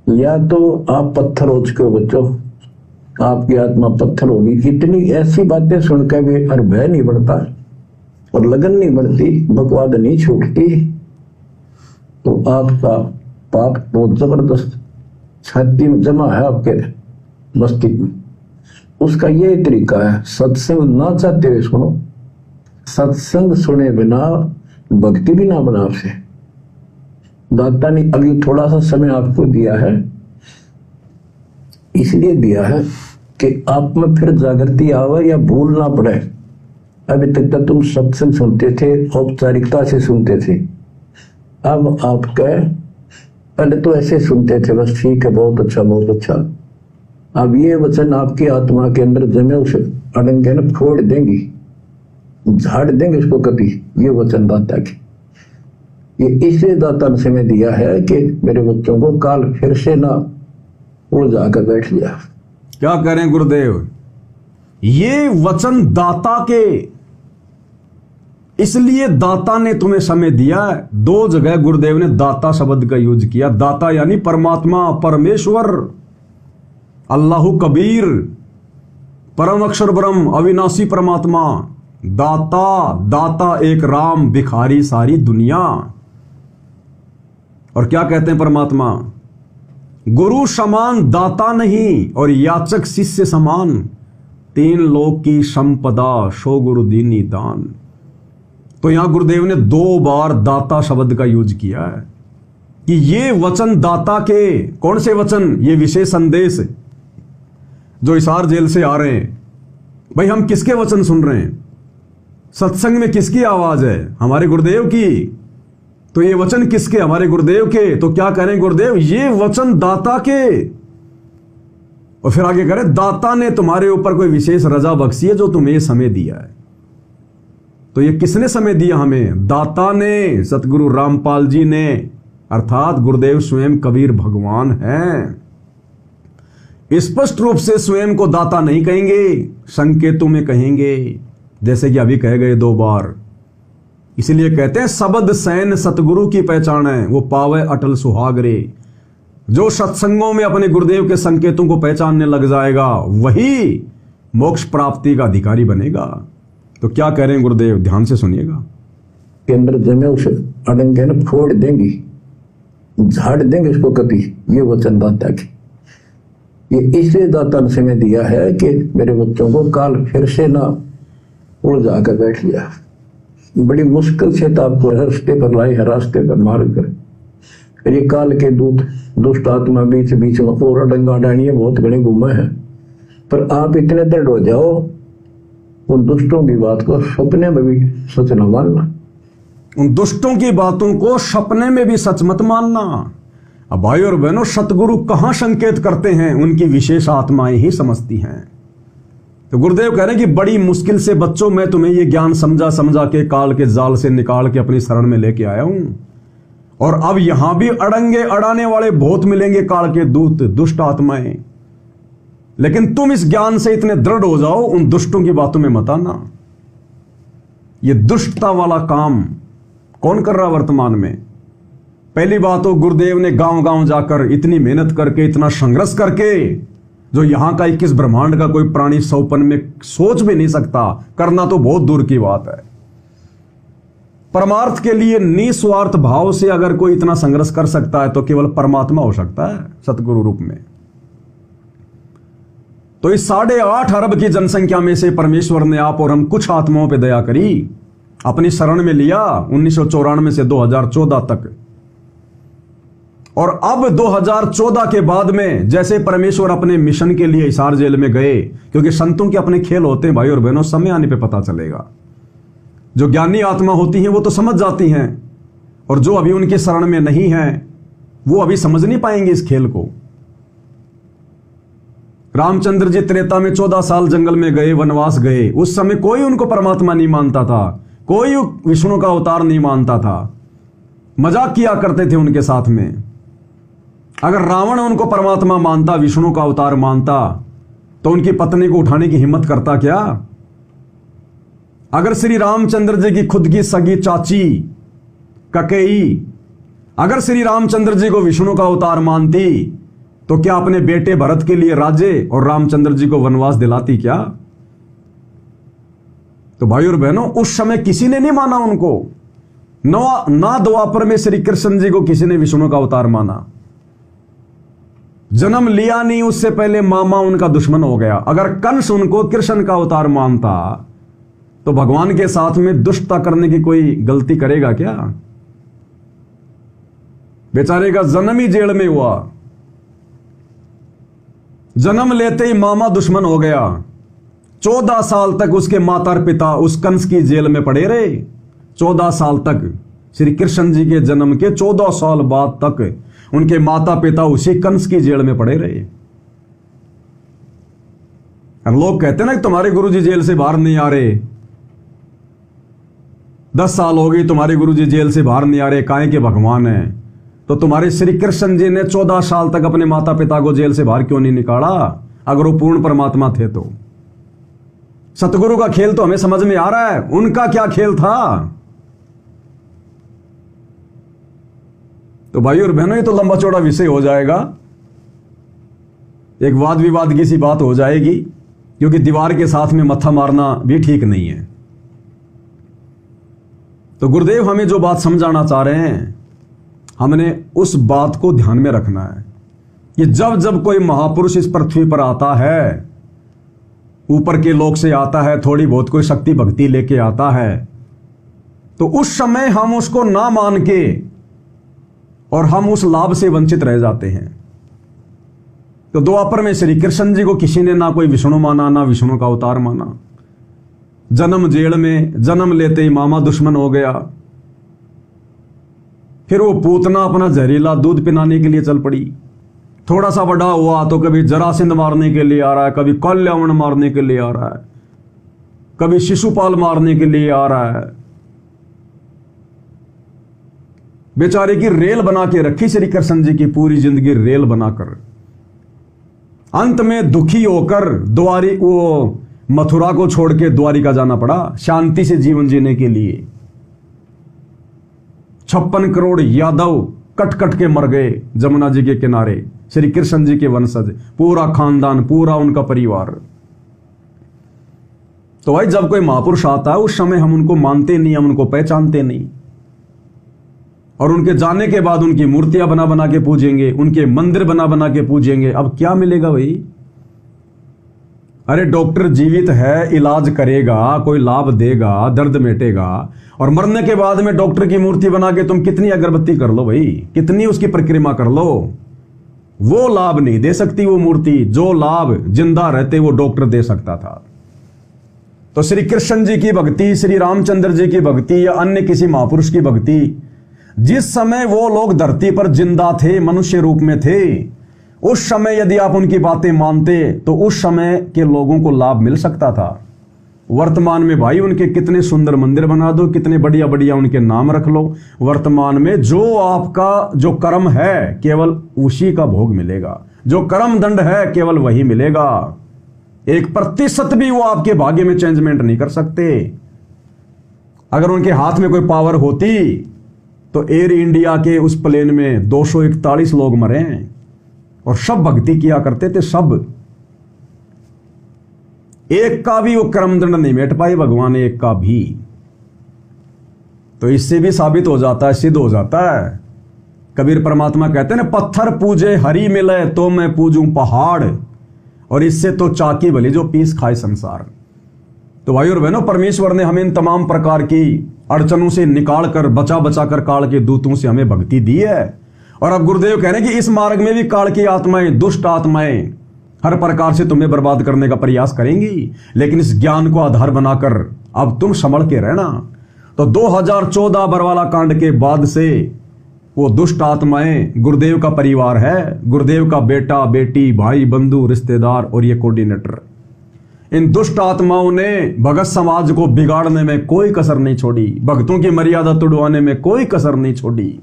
या तो आप पत्थर हो चुके हो बच्चों, आपकी आत्मा पत्थर होगी। इतनी ऐसी बातें सुनकर भी और भय नहीं बढ़ता और लगन नहीं बढ़ती, बकवाद नहीं छूटती, तो आपका पाप बहुत जबरदस्त छाती में जमा है आपके मस्तिष्क में। उसका ये तरीका है, सत्संग ना चाहते हुए सुनो, सत्संग सुने बिना भक्ति भी ना बना आपसे। दाता ने अभी थोड़ा सा समय आपको दिया है, इसलिए दिया है कि आप में फिर जागृति आवे या भूल ना पड़े। अभी तक तो तुम सत्संग सुनते थे, औपचारिकता से सुनते थे, अब आपके पहले तो ऐसे सुनते थे बस, ठीक है, बहुत अच्छा बहुत अच्छा। अब ये वचन आपकी आत्मा के अंदर जमे, उसे अड़ंगे न फोड़ देंगी, झाड़ देंगे इसको कभी। ये वचन दाता की, ये इसलिए दाता ने समय दिया है कि मेरे बच्चों को काल फिर से ना उड़ जाकर बैठ लिया। क्या करें गुरुदेव, ये वचन दाता के, इसलिए दाता ने तुम्हें समय दिया है। दो जगह गुरुदेव ने दाता शब्द का यूज किया। दाता यानी परमात्मा, परमेश्वर, अल्लाहु कबीर, परम अक्षर ब्रह्म, अविनाशी परमात्मा। दाता, दाता एक राम, भिखारी सारी दुनिया। और क्या कहते हैं परमात्मा, गुरु समान दाता नहीं और याचक शिष्य समान, तीन लोक की संपदा सो गुरु दीनी दान। तो यहां गुरुदेव ने दो बार दाता शब्द का यूज किया है कि ये वचन दाता के। कौन से वचन? ये विशेष संदेश जो हिसार जेल से आ रहे हैं। भाई हम किसके वचन सुन रहे हैं? सत्संग में किसकी आवाज है? हमारे गुरुदेव की। तो ये वचन किसके? हमारे गुरुदेव के। तो क्या करें गुरुदेव, ये वचन दाता के। और फिर आगे करें, दाता ने तुम्हारे ऊपर कोई विशेष रजा बख्शी है जो तुम्हें ये समय दिया है। तो ये किसने समय दिया हमें? दाता ने, सतगुरु रामपाल जी ने, अर्थात गुरुदेव स्वयं कबीर भगवान हैं। स्पष्ट रूप से स्वयं को दाता नहीं कहेंगे, संकेतों में कहेंगे, जैसे कि अभी कह गए दो बार। इसलिए कहते हैं सबद सैन सतगुरु की पहचान है, वो पावे अटल सुहागरे। जो सत्संगों में अपने गुरुदेव के संकेतों को पहचानने लग जाएगा वही मोक्ष प्राप्ति का अधिकारी बनेगा। तो क्या कह रहे हैं गुरुदेव, ध्यान से सुनिएगा। के अंदर जमे उसे अड़ंगे न फोड़ देंगी, झाड़ देंगे इसको कभी। ये वचन दाता की, ये इसलिए दाता ने समय दिया है कि मेरे बच्चों को काल फिर से ना उड़ जाकर बैठ लिया। बड़ी मुश्किल से तो आपको रास्ते पर लाई है, रास्ते पर मार कर। फिर ये काल के दूत, दुष्ट आत्मा बीच बीच में और अडंगा डानिए बहुत घने घूमे हैं। पर आप इतने दृढ़ हो जाओ, उन दुष्टों की बात को सपने में भी सच न मानना। उन दुष्टों की बातों को सपने में भी सच मत मानना। अब भाई और बहनों, सतगुरु कहां संकेत करते हैं? उनकी विशेष आत्माएं ही समझती हैं। तो गुरुदेव कह रहे हैं कि बड़ी मुश्किल से बच्चों मैं तुम्हें ये ज्ञान समझा समझा के काल के जाल से निकाल के अपनी शरण में लेके आया हूं। और अब यहां भी अड़ंगे अड़ाने वाले बहुत मिलेंगे, काल के दूत, दुष्ट आत्माएं। लेकिन तुम इस ज्ञान से इतने दृढ़ हो जाओ, उन दुष्टों की बातों में मत आना। ये दुष्टता वाला काम कौन कर रहा वर्तमान में? पहली बात तो गुरुदेव ने गांव गांव जाकर इतनी मेहनत करके, इतना संघर्ष करके, जो यहां का 21 ब्रह्मांड का कोई प्राणी सौपन में सोच भी नहीं सकता, करना तो बहुत दूर की बात है। परमार्थ के लिए निस्वार्थ भाव से अगर कोई इतना संघर्ष कर सकता है तो केवल परमात्मा हो सकता है सतगुरु रूप में। तो इस 8.5 अरब की जनसंख्या में से परमेश्वर ने आप और हम कुछ आत्माओं पर दया करी, अपनी शरण में लिया 1994 से 2014 तक। और अब 2014 के बाद में जैसे परमेश्वर अपने मिशन के लिए हिसार जेल में गए, क्योंकि संतों के अपने खेल होते हैं भाई और बहनों, समय आने पे पता चलेगा। जो ज्ञानी आत्मा होती हैं वो तो समझ जाती हैं, और जो अभी उनके शरण में नहीं है वो अभी समझ नहीं पाएंगे इस खेल को। रामचंद्र जी त्रेता में 14 साल जंगल में गए, वनवास गए। उस समय कोई उनको परमात्मा नहीं मानता था, कोई विष्णु का अवतार नहीं मानता था, मजाक किया करते थे उनके साथ में। अगर रावण उनको परमात्मा मानता, विष्णु का अवतार मानता, तो उनकी पत्नी को उठाने की हिम्मत करता क्या? अगर श्री रामचंद्र जी की खुद की सगी चाची ककेई, अगर श्री रामचंद्र जी को विष्णु का अवतार मानती, तो क्या अपने बेटे भरत के लिए राज्य और रामचंद्र जी को वनवास दिलाती क्या? तो भाई और बहनों, उस समय किसी ने नहीं माना उनको। ना द्वापर में श्री कृष्ण जी को किसी ने विष्णु का अवतार माना। जन्म लिया नहीं उससे पहले मामा उनका दुश्मन हो गया। अगर कंस उनको कृष्ण का अवतार मानता तो भगवान के साथ में दुष्टता करने की कोई गलती करेगा क्या? बेचारे का जन्म ही जेल में हुआ, जन्म लेते ही मामा दुश्मन हो गया। 14 साल तक उसके माता पिता उस कंस की जेल में पड़े रहे। 14 साल तक, श्री कृष्ण जी के जन्म के 14 साल बाद तक उनके माता पिता उसी कंस की जेल में पड़े रहे। और लोग कहते ना कि तुम्हारे गुरुजी जेल से बाहर नहीं आ रहे, 10 साल हो गई तुम्हारे गुरुजी जेल से बाहर नहीं आ रहे, काहे के भगवान है। तो तुम्हारे श्री कृष्ण जी ने 14 साल तक अपने माता पिता को जेल से बाहर क्यों नहीं निकाला, अगर वो पूर्ण परमात्मा थे तो? सतगुरु का खेल तो हमें समझ में आ रहा है, उनका क्या खेल था? तो भाई और बहनों, ये तो लंबा चौड़ा विषय हो जाएगा, एक वाद विवाद की सी बात हो जाएगी, क्योंकि दीवार के साथ में मत्था मारना भी ठीक नहीं है। तो गुरुदेव हमें जो बात समझाना चाह रहे हैं, हमने उस बात को ध्यान में रखना है कि जब जब कोई महापुरुष इस पृथ्वी पर आता है, ऊपर के लोक से आता है, थोड़ी बहुत कोई शक्ति भक्ति लेके आता है, तो उस समय हम उसको ना मान के और हम उस लाभ से वंचित रह जाते हैं। तो द्वापर में श्री कृष्ण जी को किसी ने ना कोई विष्णु माना, ना विष्णु का अवतार माना। जन्म जेल में, जन्म लेते ही मामा दुश्मन हो गया। फिर वो पूतना अपना जहरीला दूध पिलाने के लिए चल पड़ी। थोड़ा सा बड़ा हुआ तो कभी जरासिंध मारने के लिए आ रहा है, कभी कल्याण मारने के लिए आ रहा है, कभी शिशुपाल मारने के लिए आ रहा है। बेचारे की रेल बना के रखी श्री कृष्ण जी की पूरी जिंदगी रेल बनाकर। अंत में दुखी होकर वो मथुरा को छोड़ के द्वारिका जाना पड़ा, शांति से जीवन जीने के लिए। 56 करोड़ यादव कट कट के मर गए जमुना जी के किनारे, श्री कृष्ण जी के वंशज, पूरा खानदान, पूरा उनका परिवार। तो भाई जब कोई महापुरुष आता है उस समय हम उनको मानते नहीं, हम उनको पहचानते नहीं, और उनके जाने के बाद उनकी मूर्तियां बना बना के पूजेंगे, उनके मंदिर बना बना के पूजेंगे। अब क्या मिलेगा भाई? अरे डॉक्टर जीवित है, इलाज करेगा, कोई लाभ देगा, दर्द मिटेगा, और मरने के बाद में डॉक्टर की मूर्ति बना के तुम कितनी अगरबत्ती कर लो भाई, कितनी उसकी परिक्रमा कर लो, वो लाभ नहीं दे सकती वो मूर्ति। जो लाभ जिंदा रहते वो डॉक्टर दे सकता था। तो श्री कृष्ण जी की भक्ति, श्री रामचंद्र जी की भक्ति या अन्य किसी महापुरुष की भक्ति, जिस समय वो लोग धरती पर जिंदा थे, मनुष्य रूप में थे, उस समय यदि आप उनकी बातें मानते तो उस समय के लोगों को लाभ मिल सकता था। वर्तमान में भाई उनके कितने सुंदर मंदिर बना दो, कितने बढ़िया बढ़िया उनके नाम रख लो, वर्तमान में जो आपका जो कर्म है केवल उसी का भोग मिलेगा, जो कर्म दंड है केवल वही मिलेगा। 1% भी वो आपके भाग्य में चेंजमेंट नहीं कर सकते। अगर उनके हाथ में कोई पावर होती तो एयर इंडिया के उस प्लेन में 241 लोग मरे हैं, और सब भक्ति किया करते थे, सब। एक का भी वो कर्मदंड नहीं मिट पाए भगवान, एक का भी। तो इससे भी साबित हो जाता है, सिद्ध हो जाता है। कबीर परमात्मा कहते हैं ना, पत्थर पूजे हरि मिले तो मैं पूजूं पहाड़, और इससे तो चाकी भली जो पीस खाए संसार। तो भाई और बहनों, परमेश्वर ने हमें इन तमाम प्रकार की अड़चनों से निकाल कर, बचा बचा कर काल के दूतों से हमें भक्ति दी है। और अब गुरुदेव कह रहे हैं कि इस मार्ग में भी काल की आत्माएं, दुष्ट आत्माएं हर प्रकार से तुम्हें बर्बाद करने का प्रयास करेंगी, लेकिन इस ज्ञान को आधार बनाकर अब तुम संभल के रहना। तो 2014 बरवाला कांड के बाद से वो दुष्ट आत्माएं गुरुदेव का परिवार है, गुरुदेव का बेटा बेटी, भाई बंधु, रिश्तेदार और ये कोऑर्डिनेटर। इन दुष्ट आत्माओं ने भगत समाज को बिगाड़ने में कोई कसर नहीं छोड़ी, भक्तों की मर्यादा तोड़वाने में कोई कसर नहीं छोड़ी।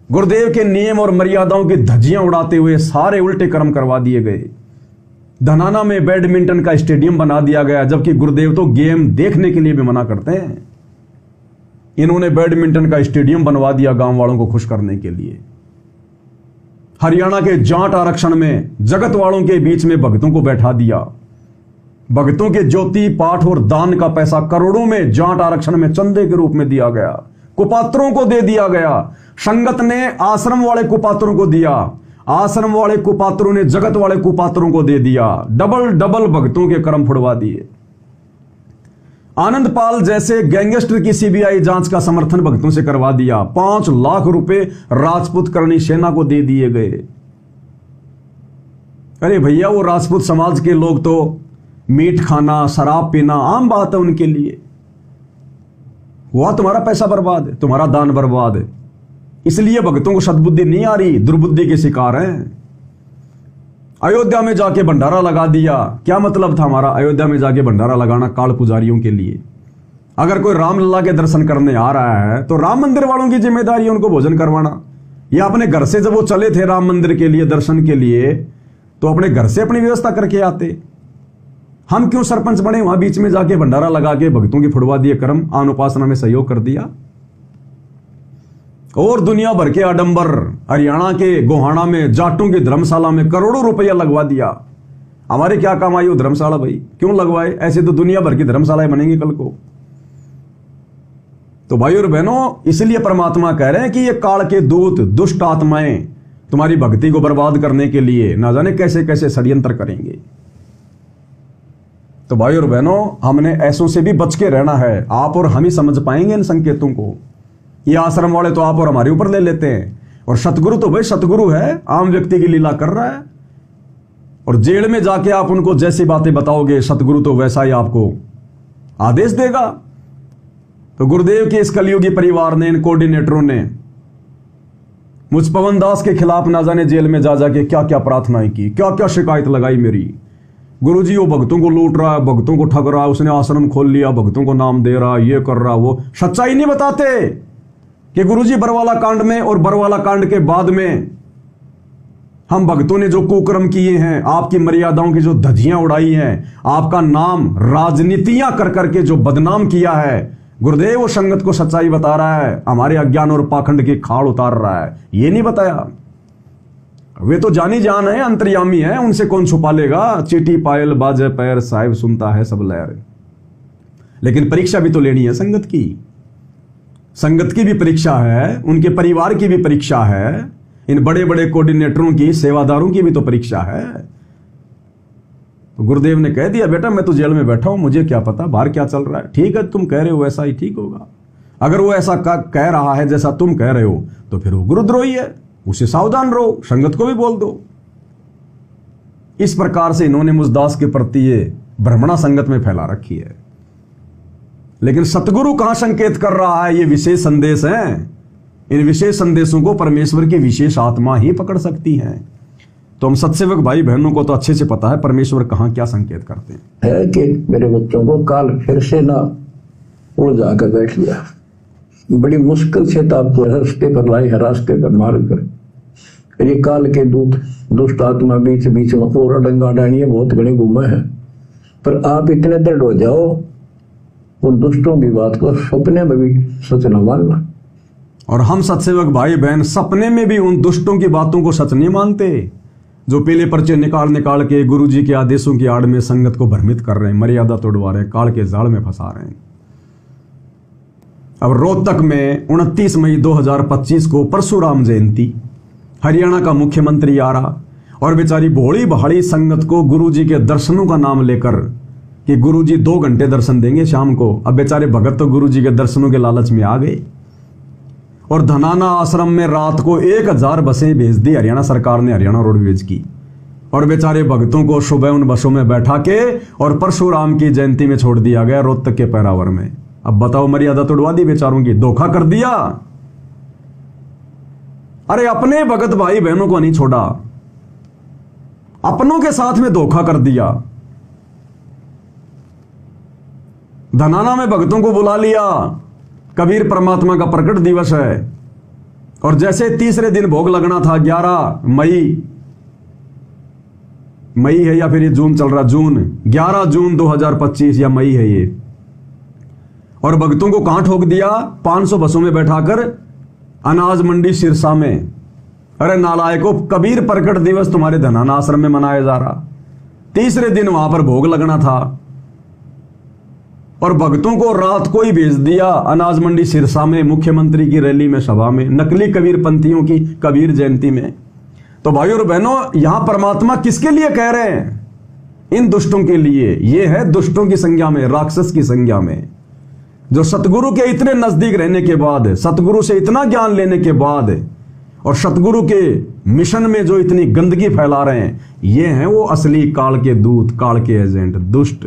गुरुदेव के नियम और मर्यादाओं की धज्जियां उड़ाते हुए सारे उल्टे कर्म करवा दिए गए। धनाना में बैडमिंटन का स्टेडियम बना दिया गया, जबकि गुरुदेव तो गेम देखने के लिए भी मना करते हैं। इन्होंने बैडमिंटन का स्टेडियम बनवा दिया गांव वालों को खुश करने के लिए। हरियाणा के जाट आरक्षण में जगत वालों के बीच में भक्तों को बैठा दिया। भक्तों के ज्योति पाठ और दान का पैसा करोड़ों में जाट आरक्षण में चंदे के रूप में दिया गया, कुपात्रों को दे दिया गया। संगत ने आश्रम वाले कुपात्रों को दिया, आश्रम वाले कुपात्रों ने जगत वाले कुपात्रों को दे दिया। डबल डबल भक्तों के कर्म फुड़वा दिए। आनंदपाल जैसे गैंगस्टर की सीबीआई जांच का समर्थन भक्तों से करवा दिया। 5 लाख रुपए राजपूत करणी सेना को दे दिए गए। अरे भैया, वो राजपूत समाज के लोग तो मीट खाना, शराब पीना आम बात है उनके लिए। हुआ तुम्हारा पैसा बर्बाद है, तुम्हारा दान बर्बाद है। इसलिए भक्तों को सद्बुद्धि नहीं आ रही, दुर्बुद्धि के शिकार हैं। अयोध्या में जाके भंडारा लगा दिया। क्या मतलब था हमारा अयोध्या में जाके भंडारा लगाना काल पुजारियों के लिए? अगर कोई रामलला के दर्शन करने आ रहा है तो राम मंदिर वालों की जिम्मेदारी है उनको भोजन करवाना। या अपने घर से जब वो चले थे राम मंदिर के लिए दर्शन के लिए तो अपने घर से अपनी व्यवस्था करके आते। हम क्यों सरपंच बने? वहां बीच में जाके भंडारा लगा के भक्तों की फुड़वा दिए कर्म, आन उपासना में सहयोग कर दिया। और दुनिया भर के आडंबर, हरियाणा के गोहाना में जाटों की धर्मशाला में करोड़ों रुपया लगवा दिया। हमारे क्या काम आई वो धर्मशाला भाई? क्यों लगवाए? ऐसे तो दुनिया भर की धर्मशालाएं बनेंगी कल को। तो भाई और बहनों, इसलिए परमात्मा कह रहे हैं कि ये काल के दूत, दुष्ट आत्माएं तुम्हारी भक्ति को बर्बाद करने के लिए ना जाने कैसे कैसे षड्यंत्र करेंगे। तो भाई और बहनों, हमने ऐसों से भी बच के रहना है। आप और हम ही समझ पाएंगे इन संकेतों को। ये आश्रम वाले तो आप और हमारे ऊपर ले लेते हैं, और सतगुरु तो भाई सतगुरु है, आम व्यक्ति की लीला कर रहा है। और जेल में जाके आप उनको जैसी बातें बताओगे, सतगुरु तो वैसा ही आपको आदेश देगा। तो गुरुदेव के इस कलयुगी परिवार ने, इन कोऑर्डिनेटरों ने मुझ पवन दास के खिलाफ ना जाने जेल में जा जाके क्या क्या प्रार्थनाएं की, क्या क्या शिकायत लगाई मेरी। गुरुजी वो भक्तों को लूट रहा है, भक्तों को ठग रहा है, उसने आश्रम खोल लिया, भक्तों को नाम दे रहा, ये कर रहा, वो। सच्चाई नहीं बताते कि गुरुजी बरवाला कांड में और बरवाला कांड के बाद में हम भक्तों ने जो कुकर्म किए हैं, आपकी मर्यादाओं की जो धज्जियां उड़ाई हैं, आपका नाम राजनीतियां कर करके जो बदनाम किया है, गुरुदेव वो संगत को सच्चाई बता रहा है, हमारे अज्ञान और पाखंड की खाड़ उतार रहा है। ये नहीं बताया। वे तो जानी जान है, अंतर्यामी है, उनसे कौन छुपा लेगा। चीटी पायल बाजे पैर, साहिब सुनता है सब लहर। लेकिन परीक्षा भी तो लेनी है संगत की। संगत की भी परीक्षा है, उनके परिवार की भी परीक्षा है, इन बड़े बड़े कोऑर्डिनेटरों की, सेवादारों की भी तो परीक्षा है। तो गुरुदेव ने कह दिया, बेटा मैं तो जेल में बैठा हूं, मुझे क्या पता बाहर क्या चल रहा है। ठीक है, तुम कह रहे हो वैसा ही ठीक होगा। अगर वो ऐसा कह रहा है जैसा तुम कह रहे हो तो फिर वो गुरुद्रोही है, उसे सावधान रहो, संगत को भी बोल दो। इस प्रकार से इन्होंने मुझदास के प्रति ये भ्रमणा संगत में फैला रखी है। लेकिन सतगुरु कहां संकेत कर रहा है? ये विशेष संदेश हैं। इन विशेष संदेशों को परमेश्वर की विशेष आत्मा ही पकड़ सकती है। तो हम सत्सेवक भाई बहनों को तो अच्छे से पता है परमेश्वर कहां क्या संकेत करते हैं। है कि मेरे बच्चों को काल फिर से ना उड़ जाकर बैठ गया। बड़ी मुश्किल से तो आपको रास्ते पर लाई है, रास्ते पर मार कर। ये काल के दूत, दुष्ट आत्मा बीच बीच में और अडंगा डाणी बहुत घने घूमे हैं। पर आप इतने दृढ़ हो जाओ, उन दुष्टों की बात को सपने में भी सच न मानना। और हम सत्सेवक भाई बहन सपने में भी उन दुष्टों की बातों को सच नहीं मानते, जो पीले पर्चे निकाल निकाल के गुरुजी के आदेशों की आड़ में संगत को भ्रमित कर रहे हैं, मर्यादा तोड़वा रहे हैं, काल के जाल में फंसा रहे हैं। अब रोहतक में 29 मई 2025 को परशुराम जयंती, हरियाणा का मुख्यमंत्री आ रहा और बेचारी भोली भाड़ी संगत को गुरुजी के दर्शनों का नाम लेकर कि गुरुजी 2 घंटे दर्शन देंगे शाम को। अब बेचारे भगत तो गुरुजी के दर्शनों के लालच में आ गए और धनाना आश्रम में रात को 1000 बसें भेज दी हरियाणा सरकार ने, हरियाणा रोडवेज की। और बेचारे भक्तों को सुबह उन बसों में बैठा के और परशुराम की जयंती में छोड़ दिया गया रोहतक के पैरावर में। अब बताओ, मर्यादा तोड़वा दी बेचारों की, धोखा कर दिया। अरे अपने भगत भाई बहनों को नहीं छोड़ा, अपनों के साथ में धोखा कर दिया। धनाना में भक्तों को बुला लिया, कबीर परमात्मा का प्रकट दिवस है, और जैसे तीसरे दिन भोग लगना था 11 मई है या फिर ये जून चल रहा, जून 11 जून 2025 या मई है ये, और भक्तों को कहां ठोक दिया? 500 बसों में बैठाकर अनाज मंडी सिरसा में अरे नालायको, कबीर प्रकट दिवस तुम्हारे धनाना आश्रम में मनाया जा रहा, तीसरे दिन वहां पर भोग लगना था और भक्तों को रात को ही भेज दिया अनाज मंडी सिरसा में, मुख्यमंत्री की रैली में, सभा में, नकली कबीर पंथियों की कबीर जयंती में। तो भाइयों और बहनों, यहां परमात्मा किसके लिए कह रहे हैं? इन दुष्टों के लिए। यह है दुष्टों की संज्ञा में, राक्षस की संज्ञा में, जो सतगुरु के इतने नजदीक रहने के बाद, सतगुरु से इतना ज्ञान लेने के बाद और सतगुरु के मिशन में जो इतनी गंदगी फैला रहे हैं, ये हैं वो असली काल के दूत, काल के एजेंट, दुष्ट।